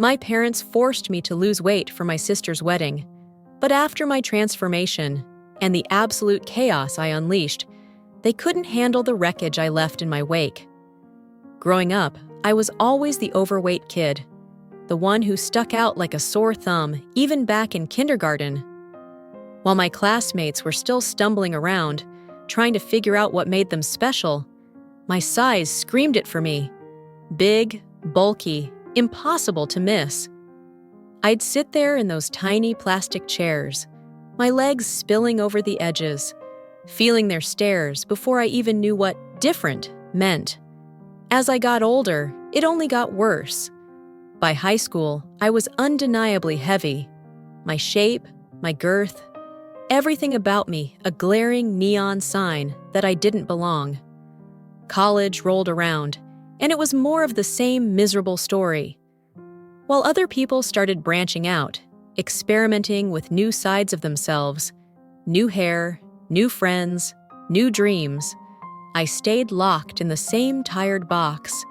My parents forced me to lose weight for my sister's wedding, but after my transformation and the absolute chaos I unleashed, they couldn't handle the wreckage I left in my wake. Growing up, I was always the overweight kid, the one who stuck out like a sore thumb even back in kindergarten. While my classmates were still stumbling around, trying to figure out what made them special, my size screamed it for me. Big, bulky, impossible to miss. I'd sit there in those tiny plastic chairs, my legs spilling over the edges, feeling their stares before I even knew what different meant. As I got older, it only got worse. By high school, I was undeniably heavy. My shape, my girth, everything about me a glaring neon sign that I didn't belong. College rolled around, and it was more of the same miserable story. While other people started branching out, experimenting with new sides of themselves, new hair, new friends, new dreams, I stayed locked in the same tired box,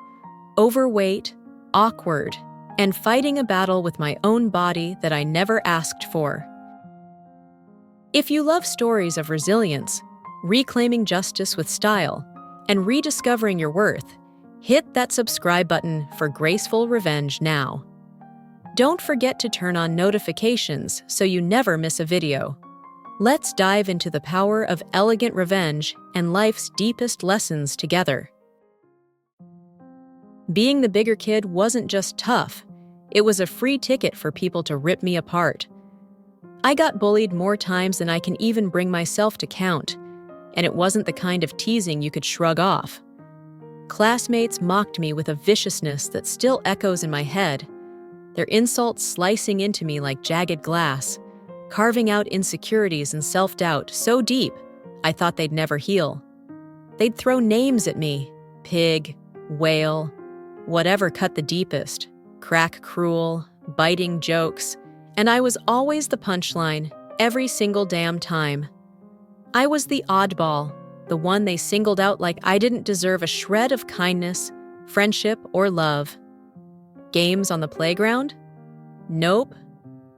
overweight, awkward, and fighting a battle with my own body that I never asked for. If you love stories of resilience, reclaiming justice with style, and rediscovering your worth, hit that subscribe button for Graceful Revenge now. Don't forget to turn on notifications so you never miss a video. Let's dive into the power of elegant revenge and life's deepest lessons together. Being the bigger kid wasn't just tough, it was a free ticket for people to rip me apart. I got bullied more times than I can even bring myself to count, and it wasn't the kind of teasing you could shrug off. Classmates mocked me with a viciousness that still echoes in my head, their insults slicing into me like jagged glass, carving out insecurities and self-doubt so deep I thought they'd never heal. They'd throw names at me: pig, whale, whatever cut the deepest, crack cruel, biting jokes, and I was always the punchline every single damn time. I was the oddball, the one they singled out like I didn't deserve a shred of kindness, friendship, or love. Games on the playground? Nope.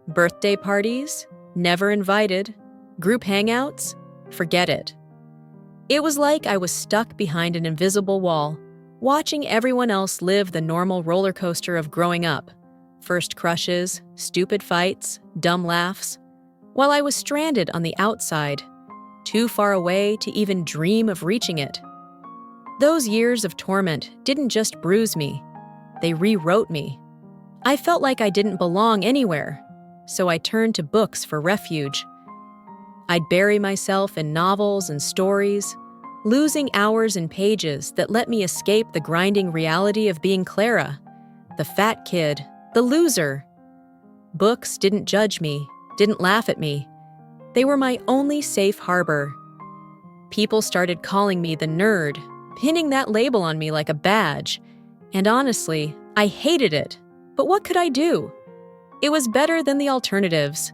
Birthday parties? Never invited. Group hangouts? Forget it. It was like I was stuck behind an invisible wall, watching everyone else live the normal roller coaster of growing up. First crushes, stupid fights, dumb laughs, while I was stranded on the outside, too far away to even dream of reaching it. Those years of torment didn't just bruise me, they rewrote me. I felt like I didn't belong anywhere, so I turned to books for refuge. I'd bury myself in novels and stories, losing hours in pages that let me escape the grinding reality of being Clara, the fat kid, the loser. Books didn't judge me, didn't laugh at me. They were my only safe harbor. People started calling me the nerd, pinning that label on me like a badge. And honestly, I hated it. But what could I do? It was better than the alternatives.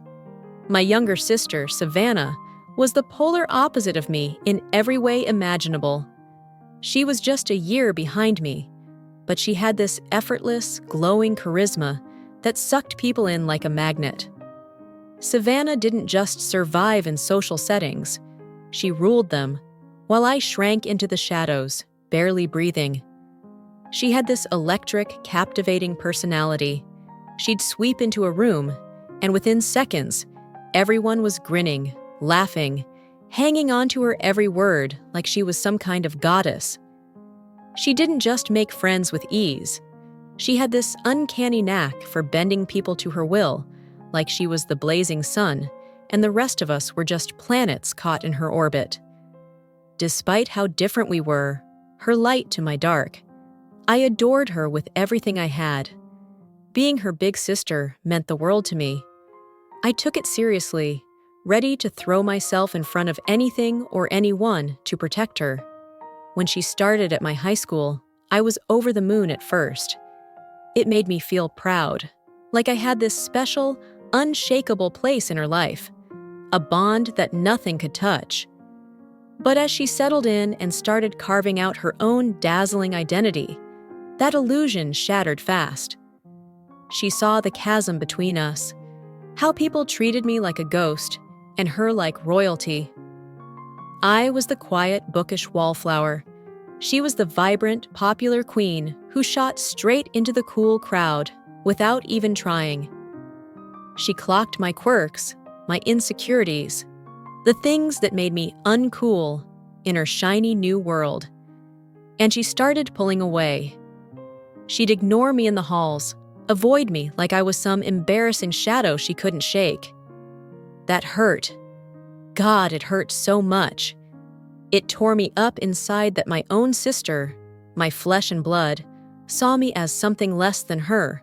My younger sister, Savannah, was the polar opposite of me in every way imaginable. She was just a year behind me, but she had this effortless, glowing charisma that sucked people in like a magnet. Savannah didn't just survive in social settings, she ruled them, while I shrank into the shadows, barely breathing. She had this electric, captivating personality. She'd sweep into a room, and within seconds, everyone was grinning, laughing, hanging on to her every word like she was some kind of goddess. She didn't just make friends with ease. She had this uncanny knack for bending people to her will, like she was the blazing sun, and the rest of us were just planets caught in her orbit. Despite how different we were, her light to my dark, I adored her with everything I had. Being her big sister meant the world to me. I took it seriously, ready to throw myself in front of anything or anyone to protect her. When she started at my high school, I was over the moon at first. It made me feel proud, like I had this special, unshakable place in her life, a bond that nothing could touch. But as she settled in and started carving out her own dazzling identity, that illusion shattered fast. she saw the chasm between us, how people treated me like a ghost and her like royalty. I was the quiet, bookish wallflower. She was the vibrant, popular queen who shot straight into the cool crowd without even trying. She clocked my quirks, my insecurities, the things that made me uncool in her shiny new world. And she started pulling away. She'd ignore me in the halls, avoid me like I was some embarrassing shadow she couldn't shake. That hurt. God, it hurt so much. It tore me up inside that my own sister, my flesh and blood, saw me as something less than her,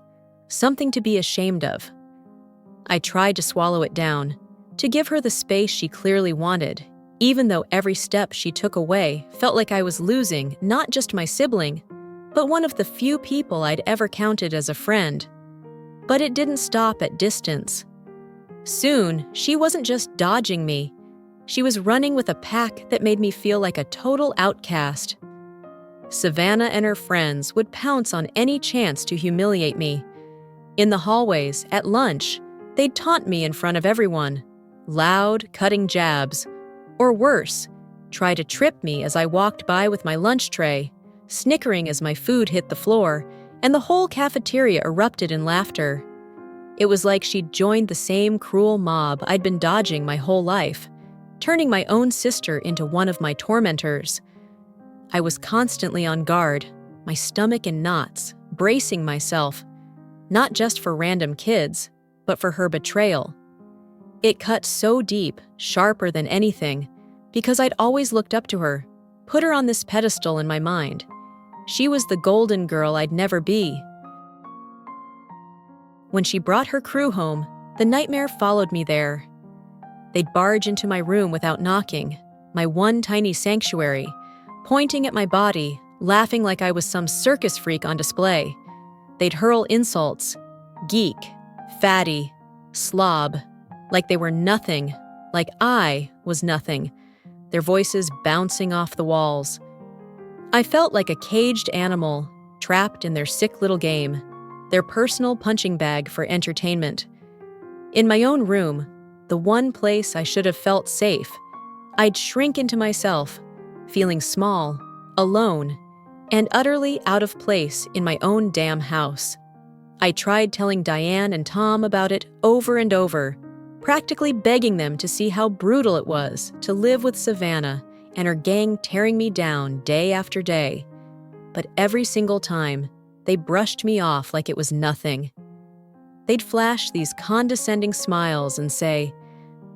something to be ashamed of. I tried to swallow it down, to give her the space she clearly wanted, even though every step she took away felt like I was losing not just my sibling, but one of the few people I'd ever counted as a friend. But it didn't stop at distance. Soon, she wasn't just dodging me. She was running with a pack that made me feel like a total outcast. Savannah and her friends would pounce on any chance to humiliate me. In the hallways, at lunch, they'd taunt me in front of everyone. Loud, cutting jabs. Or worse, try to trip me as I walked by with my lunch tray, snickering as my food hit the floor, and the whole cafeteria erupted in laughter. It was like she'd joined the same cruel mob I'd been dodging my whole life, turning my own sister into one of my tormentors. I was constantly on guard, my stomach in knots, bracing myself, not just for random kids, but for her betrayal. It cut so deep, sharper than anything, because I'd always looked up to her, put her on this pedestal in my mind. She was the golden girl I'd never be. When she brought her crew home, the nightmare followed me there. They'd barge into my room without knocking, my one tiny sanctuary, pointing at my body, laughing like I was some circus freak on display. They'd hurl insults, geek, fatty, slob, like they were nothing, like I was nothing, their voices bouncing off the walls. I felt like a caged animal, trapped in their sick little game, their personal punching bag for entertainment. In my own room, the one place I should have felt safe, I'd shrink into myself, feeling small, alone, and utterly out of place in my own damn house. I tried telling Diane and Tom about it over and over, practically begging them to see how brutal it was to live with Savannah and her gang tearing me down day after day. But every single time, they brushed me off like it was nothing. They'd flash these condescending smiles and say,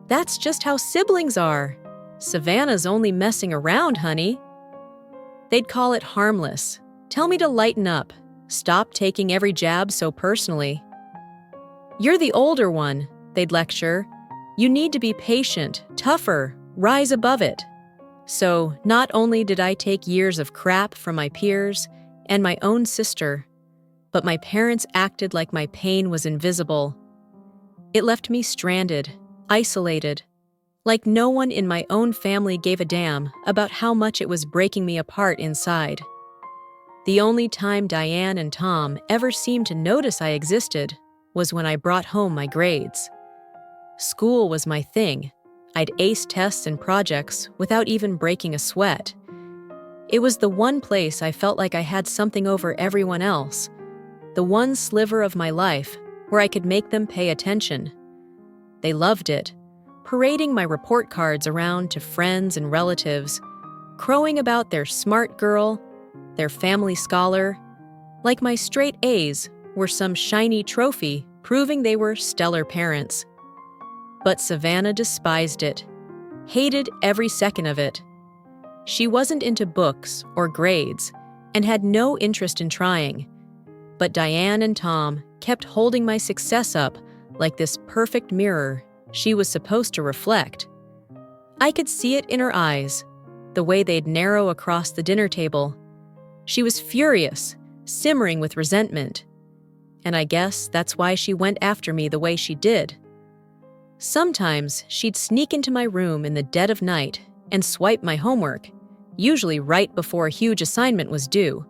"That's just how siblings are. Savannah's only messing around, honey." They'd call it harmless, tell me to lighten up, stop taking every jab so personally. "You're the older one," they'd lecture. "You need to be patient, tougher, rise above it." So not only did I take years of crap from my peers and my own sister, but my parents acted like my pain was invisible. It left me stranded, isolated, like no one in my own family gave a damn about how much it was breaking me apart inside. The only time Diane and Tom ever seemed to notice I existed was when I brought home my grades. School was my thing. I'd ace tests and projects without even breaking a sweat. It was the one place I felt like I had something over everyone else, the one sliver of my life where I could make them pay attention. They loved it, parading my report cards around to friends and relatives, crowing about their smart girl, their family scholar, like my straight A's were some shiny trophy proving they were stellar parents. But Savannah despised it, hated every second of it. She wasn't into books or grades and had no interest in trying. But Diane and Tom kept holding my success up like this perfect mirror she was supposed to reflect. I could see it in her eyes, the way they'd narrow across the dinner table. She was furious, simmering with resentment. And I guess that's why she went after me the way she did. Sometimes she'd sneak into my room in the dead of night and swipe my homework, usually right before a huge assignment was due.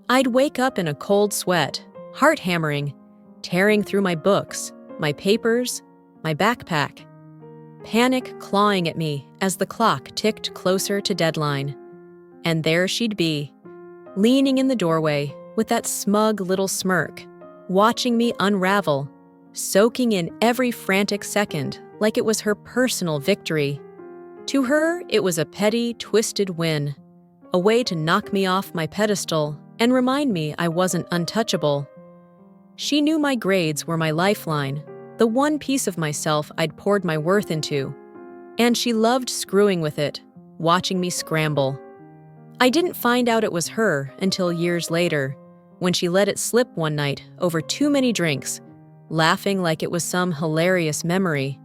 I'd wake up in a cold sweat, heart hammering, tearing through my books, my papers, my backpack. Panic clawing at me as the clock ticked closer to deadline. And there she'd be, leaning in the doorway with that smug little smirk, watching me unravel, soaking in every frantic second like it was her personal victory. To her, it was a petty, twisted win, a way to knock me off my pedestal and remind me I wasn't untouchable. She knew my grades were my lifeline, the one piece of myself I'd poured my worth into, and she loved screwing with it, watching me scramble. I didn't find out it was her until years later, when she let it slip one night over too many drinks, laughing like it was some hilarious memory.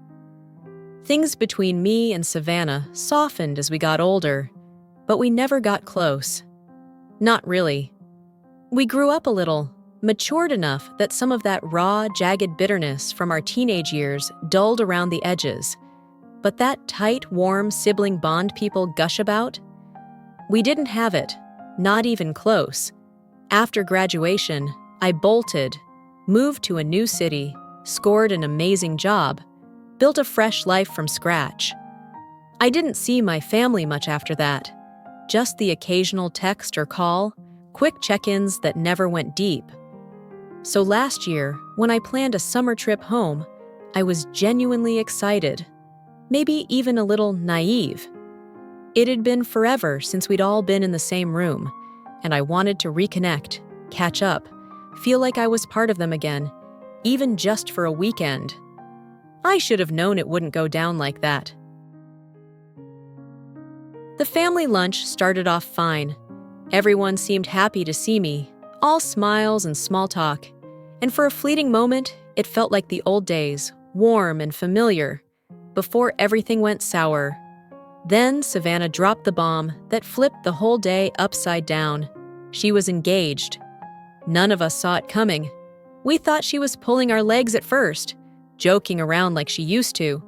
Things between me and Savannah softened as we got older, but we never got close. Not really. We grew up a little, matured enough that some of that raw, jagged bitterness from our teenage years dulled around the edges. But that tight, warm sibling bond people gush about? We didn't have it, not even close. After graduation, I bolted, moved to a new city, scored an amazing job, built a fresh life from scratch. I didn't see my family much after that, just the occasional text or call, quick check-ins that never went deep. So last year, when I planned a summer trip home, I was genuinely excited, maybe even a little naive. It had been forever since we'd all been in the same room, and I wanted to reconnect, catch up, feel like I was part of them again, even just for a weekend. I should have known it wouldn't go down like that. The family lunch started off fine. Everyone seemed happy to see me, all smiles and small talk. And for a fleeting moment, it felt like the old days, warm and familiar, before everything went sour. Then Savannah dropped the bomb that flipped the whole day upside down. She was engaged. None of us saw it coming. We thought she was pulling our legs at first, joking around like she used to.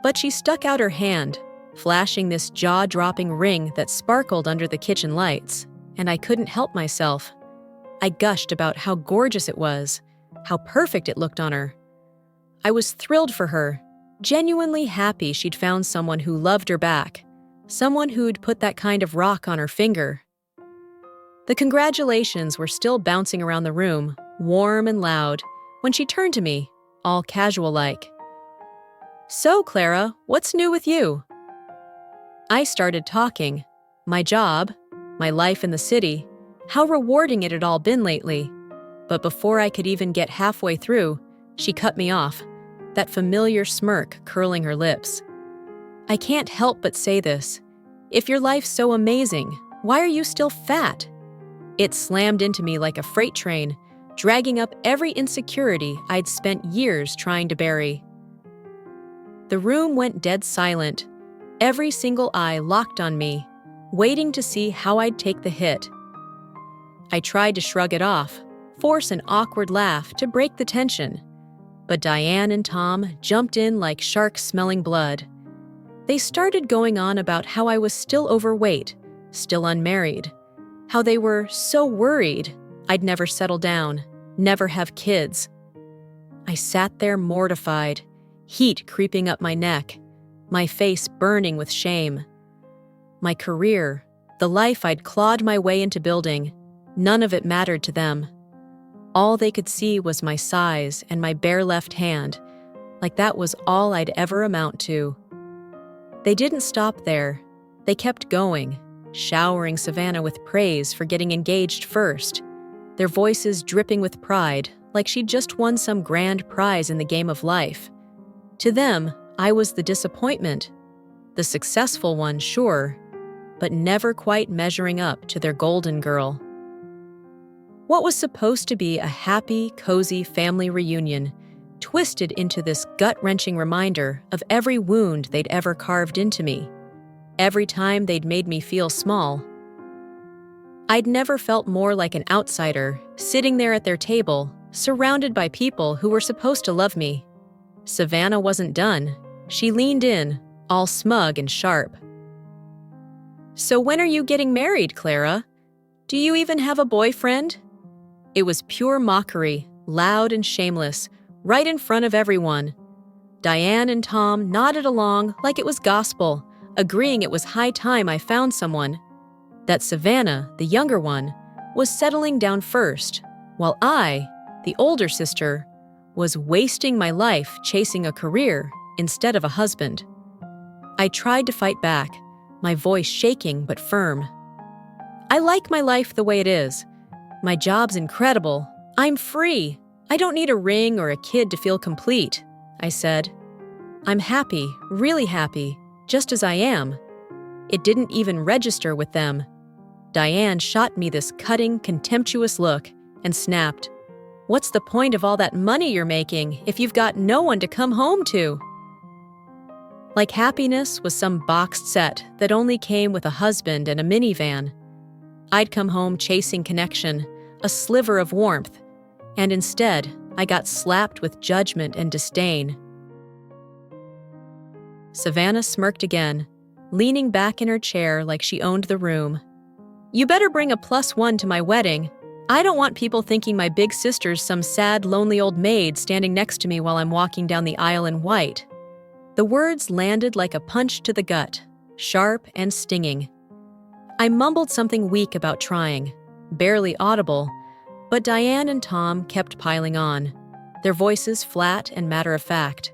But she stuck out her hand, flashing this jaw-dropping ring that sparkled under the kitchen lights, and I couldn't help myself. I gushed about how gorgeous it was, how perfect it looked on her. I was thrilled for her, genuinely happy she'd found someone who loved her back, someone who'd put that kind of rock on her finger. The congratulations were still bouncing around the room, warm and loud, when she turned to me, all casual-like. "So, Clara, what's new with you?" I started talking. My job, my life in the city, how rewarding it had all been lately. But before I could even get halfway through, she cut me off, that familiar smirk curling her lips. "I can't help but say this. If your life's so amazing, why are you still fat?" It slammed into me like a freight train, dragging up every insecurity I'd spent years trying to bury. The room went dead silent, every single eye locked on me, waiting to see how I'd take the hit. I tried to shrug it off, force an awkward laugh to break the tension, but Diane and Tom jumped in like sharks smelling blood. They started going on about how I was still overweight, still unmarried, how they were so worried I'd never settle down, never have kids. I sat there mortified, heat creeping up my neck, my face burning with shame. My career, the life I'd clawed my way into building, none of it mattered to them. All they could see was my size and my bare left hand, like that was all I'd ever amount to. They didn't stop there. They kept going, showering Savannah with praise for getting engaged first, their voices dripping with pride, like she'd just won some grand prize in the game of life. To them, I was the disappointment, the successful one, sure, but never quite measuring up to their golden girl. What was supposed to be a happy, cozy family reunion twisted into this gut-wrenching reminder of every wound they'd ever carved into me, every time they'd made me feel small. I'd never felt more like an outsider, sitting there at their table, surrounded by people who were supposed to love me. Savannah wasn't done. She leaned in, all smug and sharp. "So when are you getting married, Clara? Do you even have a boyfriend?" It was pure mockery, loud and shameless, right in front of everyone. Diane and Tom nodded along like it was gospel, agreeing it was high time I found someone. That Savannah, the younger one, was settling down first, while I, the older sister, was wasting my life chasing a career instead of a husband. I tried to fight back, my voice shaking but firm. I like my life the way it is. My job's incredible. I'm free. I don't need a ring or a kid to feel complete, I said. I'm happy, really happy, just as I am. It didn't even register with them. Diane shot me this cutting, contemptuous look and snapped, "What's the point of all that money you're making if you've got no one to come home to?" Like happiness was some boxed set that only came with a husband and a minivan. I'd come home chasing connection, a sliver of warmth, and instead, I got slapped with judgment and disdain. Savannah smirked again, leaning back in her chair like she owned the room. "You better bring a +1 to my wedding. I don't want people thinking my big sister's some sad, lonely old maid standing next to me while I'm walking down the aisle in white." The words landed like a punch to the gut, sharp and stinging. I mumbled something weak about trying, barely audible, but Diane and Tom kept piling on, their voices flat and matter-of-fact.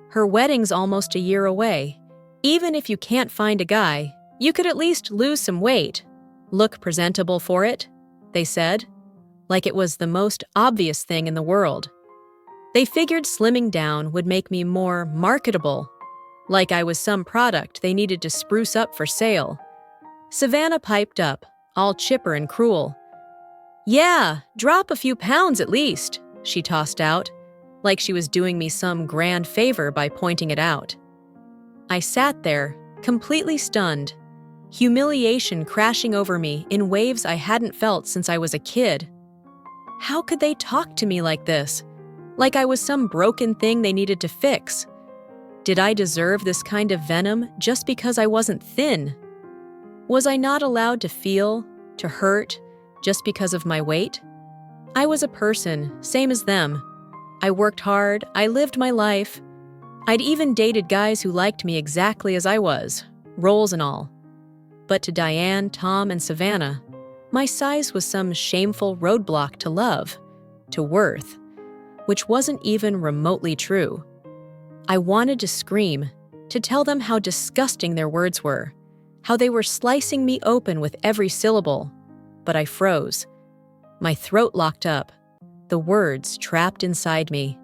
"Her wedding's almost a year away. Even if you can't find a guy, you could at least lose some weight. Look presentable for it," they said, like it was the most obvious thing in the world. They figured slimming down would make me more marketable, like I was some product they needed to spruce up for sale. Savannah piped up, all chipper and cruel. "Yeah, drop a few pounds at least," she tossed out, like she was doing me some grand favor by pointing it out. I sat there, completely stunned, humiliation crashing over me in waves I hadn't felt since I was a kid. How could they talk to me like this? Like I was some broken thing they needed to fix? Did I deserve this kind of venom just because I wasn't thin? Was I not allowed to feel, to hurt, just because of my weight? I was a person, same as them. I worked hard, I lived my life. I'd even dated guys who liked me exactly as I was, roles and all. But to Diane, Tom, and Savannah, my size was some shameful roadblock to love, to worth, which wasn't even remotely true. I wanted to scream, to tell them how disgusting their words were, how they were slicing me open with every syllable, but I froze. My throat locked up, the words trapped inside me.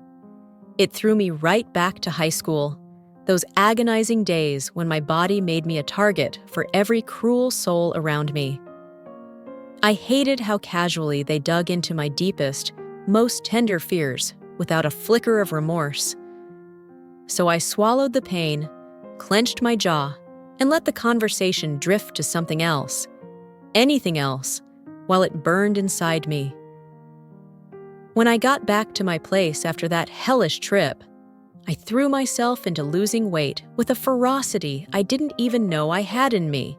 It threw me right back to high school, those agonizing days when my body made me a target for every cruel soul around me. I hated how casually they dug into my deepest, most tender fears without a flicker of remorse. So I swallowed the pain, clenched my jaw, and let the conversation drift to something else, anything else, while it burned inside me. When I got back to my place after that hellish trip, I threw myself into losing weight with a ferocity I didn't even know I had in me.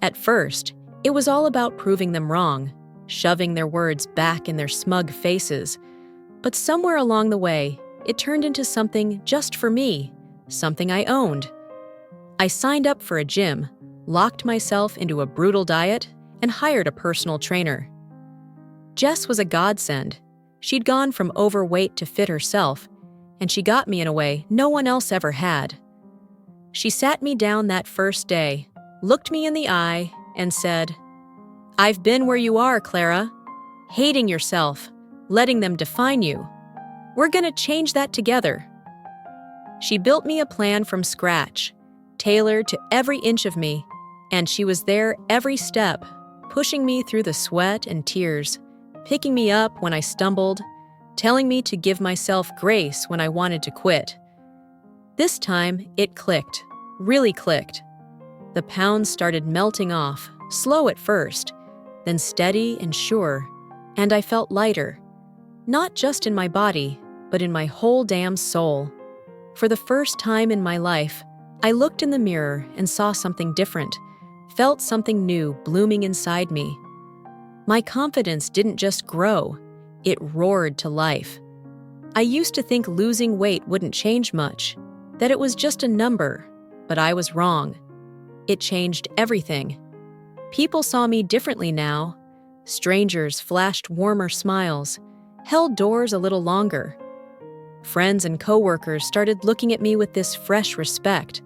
At first, it was all about proving them wrong, shoving their words back in their smug faces. But somewhere along the way, it turned into something just for me, something I owned. I signed up for a gym, locked myself into a brutal diet, and hired a personal trainer. Jess was a godsend. She'd gone from overweight to fit herself, and she got me in a way no one else ever had. She sat me down that first day, looked me in the eye, and said, "I've been where you are, Clara. Hating yourself, letting them define you. We're gonna change that together." She built me a plan from scratch, tailored to every inch of me, and she was there every step, pushing me through the sweat and tears, picking me up when I stumbled, telling me to give myself grace when I wanted to quit. This time, it clicked, really clicked. The pounds started melting off, slow at first, then steady and sure, and I felt lighter. Not just in my body, but in my whole damn soul. For the first time in my life, I looked in the mirror and saw something different, felt something new blooming inside me. My confidence didn't just grow, It roared to life. I used to think losing weight wouldn't change much, that it was just a number, but I was wrong. It changed everything. People saw me differently now. Strangers flashed warmer smiles, held doors a little longer. Friends and coworkers started looking at me with this fresh respect,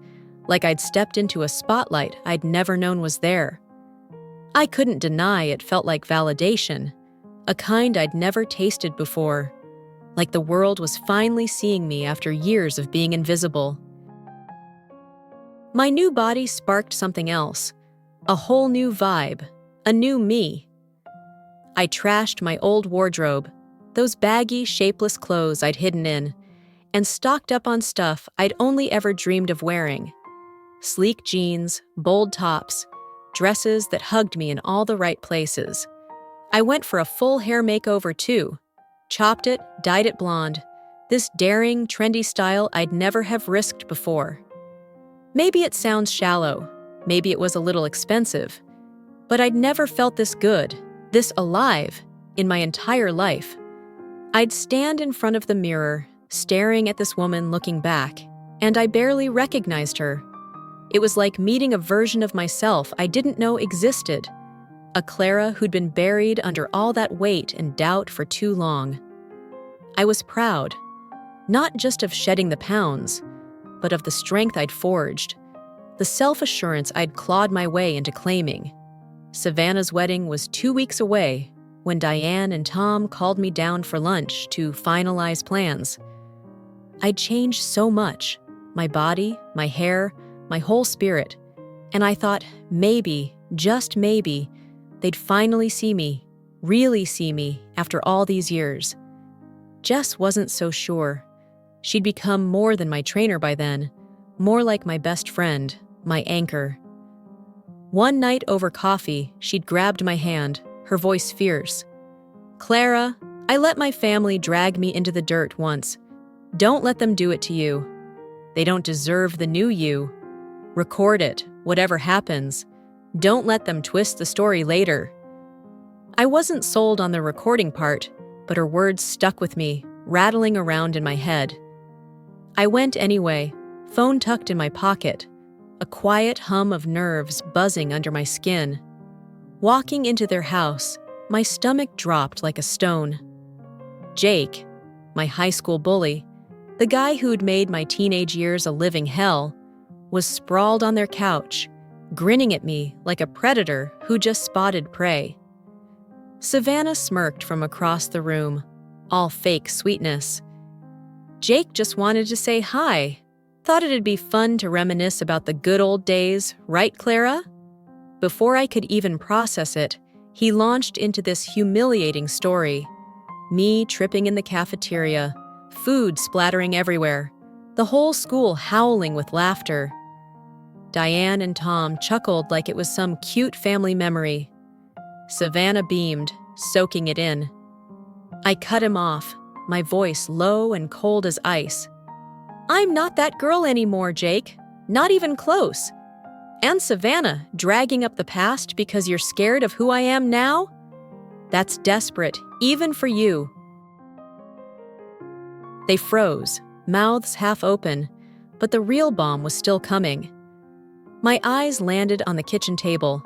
like I'd stepped into a spotlight I'd never known was there. I couldn't deny it felt like validation, a kind I'd never tasted before, like the world was finally seeing me after years of being invisible. My new body sparked something else, a whole new vibe, a new me. I trashed my old wardrobe, those baggy, shapeless clothes I'd hidden in, and stocked up on stuff I'd only ever dreamed of wearing. Sleek jeans, bold tops, dresses that hugged me in all the right places. I went for a full hair makeover too. Chopped it, dyed it blonde. This daring, trendy style I'd never have risked before. Maybe it sounds shallow, maybe it was a little expensive, but I'd never felt this good, this alive, in my entire life. I'd stand in front of the mirror, staring at this woman looking back, and I barely recognized her. It was like meeting a version of myself I didn't know existed, a Clara who'd been buried under all that weight and doubt for too long. I was proud, not just of shedding the pounds, but of the strength I'd forged, the self-assurance I'd clawed my way into claiming. Savannah's wedding was 2 weeks away when Diane and Tom called me down for lunch to finalize plans. I'd changed so much, my body, my hair, my whole spirit, and I thought maybe, just maybe, they'd finally see me, really see me after all these years. Jess wasn't so sure. She'd become more than my trainer by then, more like my best friend, my anchor. One night over coffee, she'd grabbed my hand, her voice fierce. "Clara, I let my family drag me into the dirt once. Don't let them do it to you. They don't deserve the new you. Record it, whatever happens. Don't let them twist the story later." I wasn't sold on the recording part, but her words stuck with me, rattling around in my head. I went anyway, phone tucked in my pocket, a quiet hum of nerves buzzing under my skin. Walking into their house, my stomach dropped like a stone. Jake, my high school bully, the guy who'd made my teenage years a living hell, was sprawled on their couch, grinning at me like a predator who just spotted prey. Savannah smirked from across the room, all fake sweetness. Jake just wanted to say hi. Thought it'd be fun to reminisce about the good old days, right, Clara? Before I could even process it, he launched into this humiliating story. Me tripping in the cafeteria, food splattering everywhere, the whole school howling with laughter. Diane and Tom chuckled like it was some cute family memory. Savannah beamed, soaking it in. I cut him off, my voice low and cold as ice. "I'm not that girl anymore, Jake. Not even close. And Savannah, dragging up the past because you're scared of who I am now? That's desperate, even for you." They froze, mouths half open, but the real bomb was still coming. My eyes landed on the kitchen table.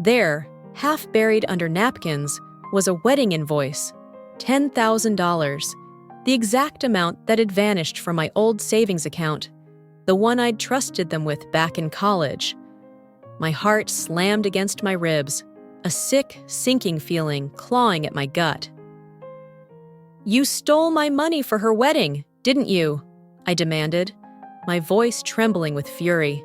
There, half buried under napkins, was a wedding invoice, $10,000, the exact amount that had vanished from my old savings account, the one I'd trusted them with back in college. My heart slammed against my ribs, a sick, sinking feeling clawing at my gut. "You stole my money for her wedding, didn't you?" I demanded, my voice trembling with fury.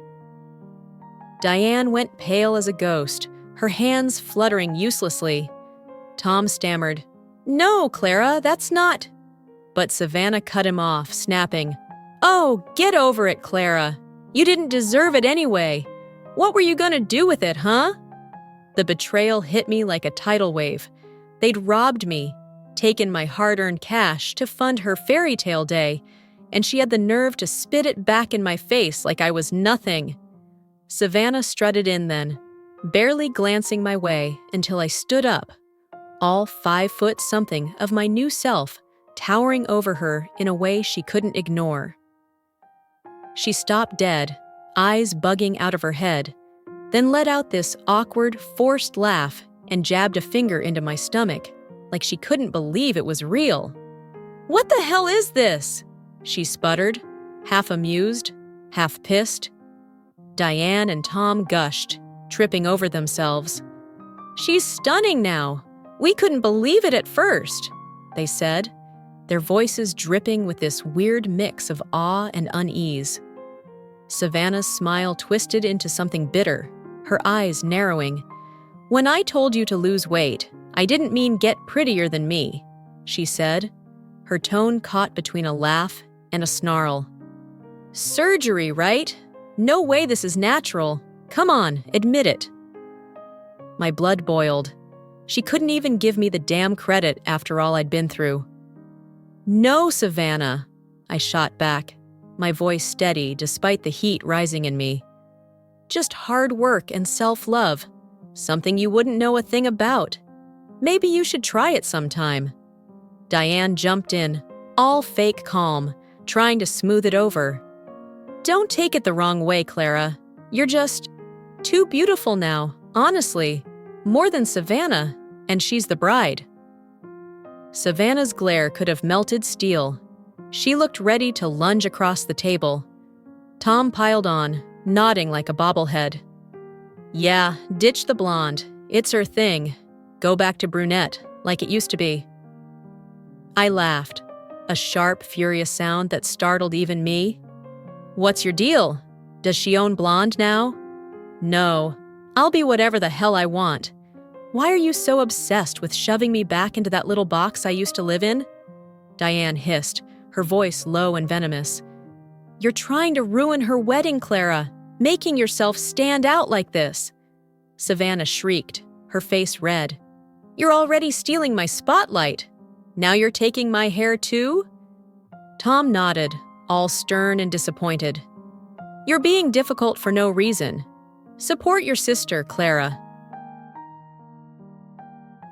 Diane went pale as a ghost, her hands fluttering uselessly. Tom stammered, "No, Clara, that's not—" But Savannah cut him off, snapping, "Oh, get over it, Clara. You didn't deserve it anyway. What were you gonna do with it, huh?" The betrayal hit me like a tidal wave. They'd robbed me, taken my hard-earned cash to fund her fairy tale day, and she had the nerve to spit it back in my face like I was nothing. Savannah strutted in then, barely glancing my way until I stood up, all 5 foot something of my new self towering over her in a way she couldn't ignore. She stopped dead, eyes bugging out of her head, then let out this awkward, forced laugh and jabbed a finger into my stomach, like she couldn't believe it was real. "What the hell is this?" she sputtered, half amused, half pissed. Diane and Tom gushed, tripping over themselves. "She's stunning now. We couldn't believe it at first," they said, their voices dripping with this weird mix of awe and unease. Savannah's smile twisted into something bitter, her eyes narrowing. "When I told you to lose weight, I didn't mean get prettier than me," she said, her tone caught between a laugh and a snarl. "Surgery, right? No way this is natural. Come on, admit it." My blood boiled. She couldn't even give me the damn credit after all I'd been through. "No, Savannah," I shot back, my voice steady despite the heat rising in me. "Just hard work and self-love, something you wouldn't know a thing about. Maybe you should try it sometime." Diane jumped in, all fake calm, trying to smooth it over. "Don't take it the wrong way, Clara. You're just too beautiful now, honestly. More than Savannah, and she's the bride." Savannah's glare could have melted steel. She looked ready to lunge across the table. Tom piled on, nodding like a bobblehead. "Yeah, ditch the blonde. It's her thing. Go back to brunette, like it used to be." I laughed, a sharp, furious sound that startled even me. "What's your deal? Does she own blonde now?" "No, I'll be whatever the hell I want. Why are you so obsessed with shoving me back into that little box I used to live in?" Diane hissed, her voice low and venomous. "You're trying to ruin her wedding, Clara, making yourself stand out like this." Savannah shrieked, her face red. "You're already stealing my spotlight. Now you're taking my hair too?" Tom nodded, all stern and disappointed. "You're being difficult for no reason. Support your sister, Clara."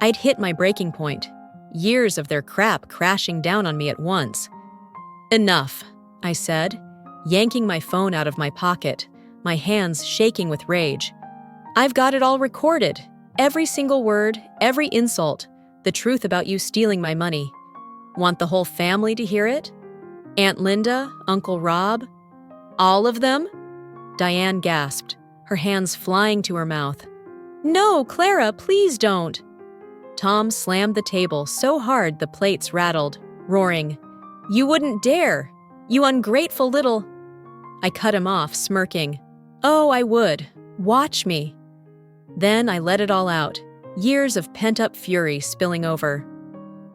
I'd hit my breaking point, years of their crap crashing down on me at once. "Enough," I said, yanking my phone out of my pocket, my hands shaking with rage. "I've got it all recorded, every single word, every insult, the truth about you stealing my money. Want the whole family to hear it? Aunt Linda, Uncle Rob? All of them?" Diane gasped, her hands flying to her mouth. "No, Clara, please don't." Tom slammed the table so hard the plates rattled, roaring, "You wouldn't dare! You ungrateful little—" I cut him off, smirking. "Oh, I would. Watch me." Then I let it all out, years of pent-up fury spilling over.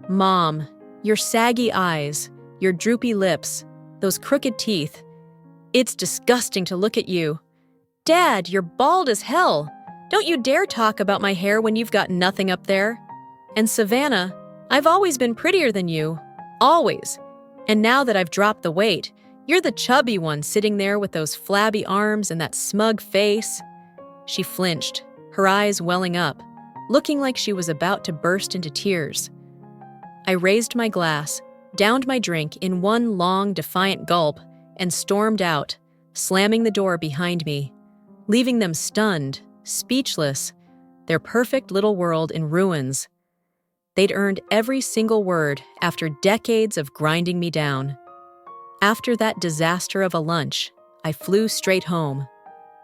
"Mom, your saggy eyes, your droopy lips, those crooked teeth. It's disgusting to look at you. Dad, you're bald as hell. Don't you dare talk about my hair when you've got nothing up there. And Savannah, I've always been prettier than you. Always. And now that I've dropped the weight, you're the chubby one sitting there with those flabby arms and that smug face." She flinched, her eyes welling up, looking like she was about to burst into tears. I raised my glass, downed my drink in one long, defiant gulp, and stormed out, slamming the door behind me, leaving them stunned, speechless, their perfect little world in ruins. They'd earned every single word after decades of grinding me down. After that disaster of a lunch, I flew straight home.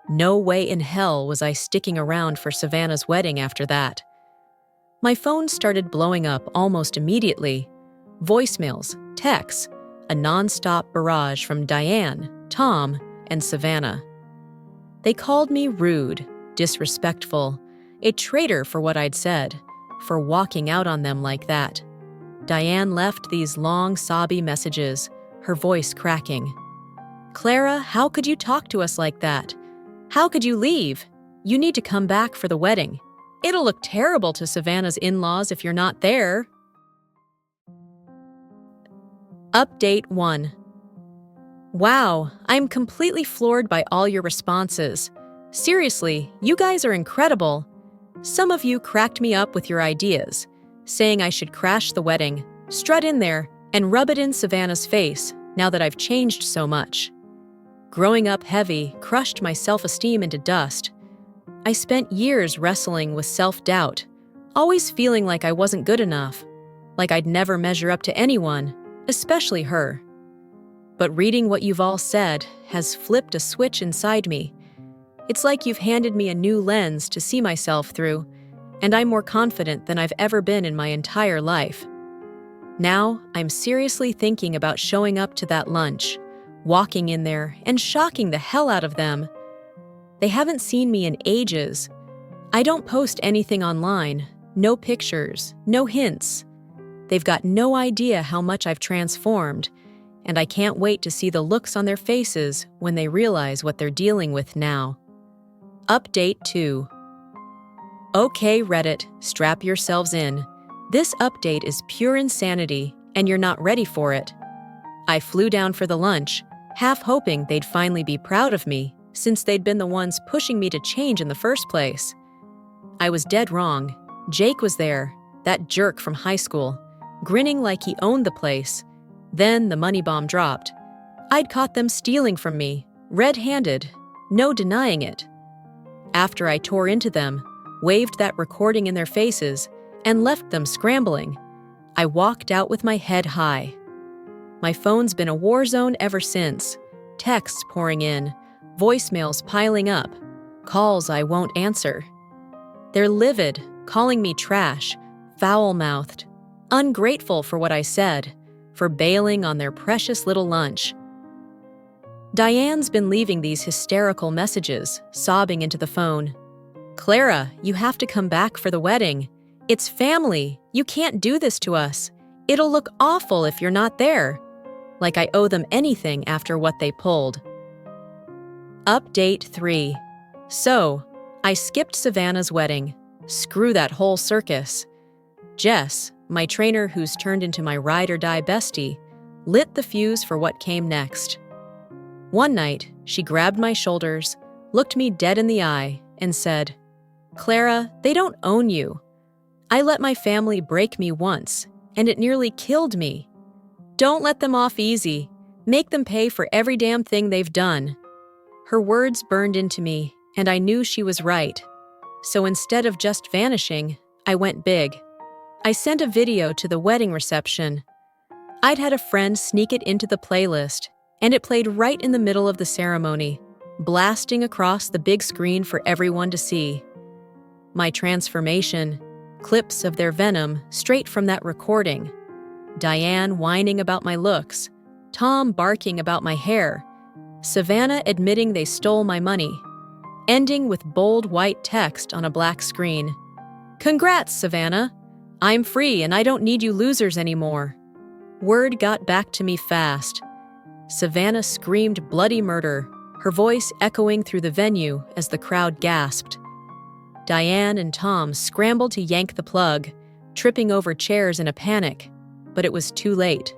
No way in hell was I sticking around for Savannah's wedding after that. My phone started blowing up almost immediately. Voicemails, texts, a non-stop barrage from Diane, Tom, and Savannah. They called me rude, disrespectful, a traitor for what I'd said, for walking out on them like that. Diane left these long, sobby messages, her voice cracking. "Clara, how could you talk to us like that? How could you leave? You need to come back for the wedding. It'll look terrible to Savannah's in-laws if you're not there." Update 1. Wow, I'm completely floored by all your responses. Seriously, you guys are incredible. Some of you cracked me up with your ideas. saying I should crash the wedding, strut in there, and rub it in Savannah's face now that I've changed so much. Growing up heavy crushed my self-esteem into dust. I spent years wrestling with self-doubt, always feeling like I wasn't good enough, like I'd never measure up to anyone, especially her. But reading what you've all said has flipped a switch inside me. It's like you've handed me a new lens to see myself through, and I'm more confident than I've ever been in my entire life. Now, I'm seriously thinking about showing up to that lunch, walking in there and shocking the hell out of them. They haven't seen me in ages. I don't post anything online, no pictures, no hints. They've got no idea how much I've transformed, and I can't wait to see the looks on their faces when they realize what they're dealing with now. Update 2. Okay, Reddit, strap yourselves in. This update is pure insanity, and you're not ready for it. I flew down for the lunch, half hoping they'd finally be proud of me, since they'd been the ones pushing me to change in the first place. I was dead wrong. Jake was there, that jerk from high school, grinning like he owned the place. Then the money bomb dropped. I'd caught them stealing from me, red-handed, no denying it. After I tore into them, waved that recording in their faces, and left them scrambling, I walked out with my head high. My phone's been a war zone ever since. Texts pouring in, voicemails piling up, calls I won't answer. They're livid, calling me trash, foul-mouthed, ungrateful for what I said, for bailing on their precious little lunch. Diane's been leaving these hysterical messages, sobbing into the phone. Clara, you have to come back for the wedding. It's family. You can't do this to us. It'll look awful if you're not there. Like I owe them anything after what they pulled. Update 3. So, I skipped Savannah's wedding. Screw that whole circus. Jess, my trainer who's turned into my ride-or-die bestie, lit the fuse for what came next. One night, she grabbed my shoulders, looked me dead in the eye, and said, Clara, they don't own you. I let my family break me once, and it nearly killed me. Don't let them off easy. Make them pay for every damn thing they've done. Her words burned into me, and I knew she was right. So instead of just vanishing, I went big. I sent a video to the wedding reception. I'd had a friend sneak it into the playlist, and it played right in the middle of the ceremony, blasting across the big screen for everyone to see. My transformation, clips of their venom straight from that recording. Diane whining about my looks, Tom barking about my hair, Savannah admitting they stole my money, ending with bold white text on a black screen. Congrats, Savannah! I'm free and I don't need you losers anymore. Word got back to me fast. Savannah screamed bloody murder, her voice echoing through the venue as the crowd gasped. Diane and Tom scrambled to yank the plug, tripping over chairs in a panic, but it was too late.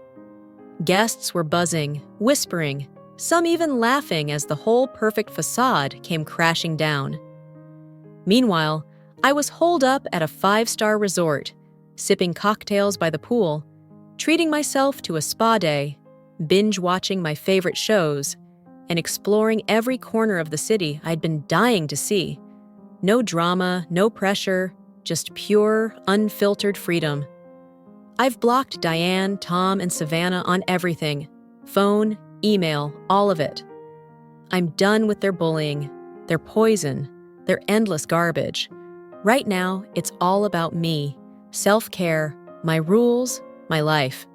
Guests were buzzing, whispering, some even laughing as the whole perfect facade came crashing down. Meanwhile, I was holed up at a 5-star resort, sipping cocktails by the pool, treating myself to a spa day, binge-watching my favorite shows, and exploring every corner of the city I'd been dying to see. No drama, no pressure, just pure, unfiltered freedom. I've blocked Diane, Tom, and Savannah on everything. Phone, email, all of it. I'm done with their bullying, their poison, their endless garbage. Right now, it's all about me, self-care, my rules, my life.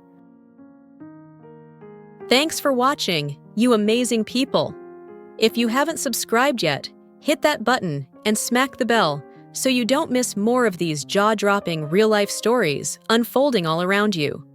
Thanks for watching, you amazing people. If you haven't subscribed yet, hit that button and smack the bell so you don't miss more of these jaw-dropping real-life stories unfolding all around you.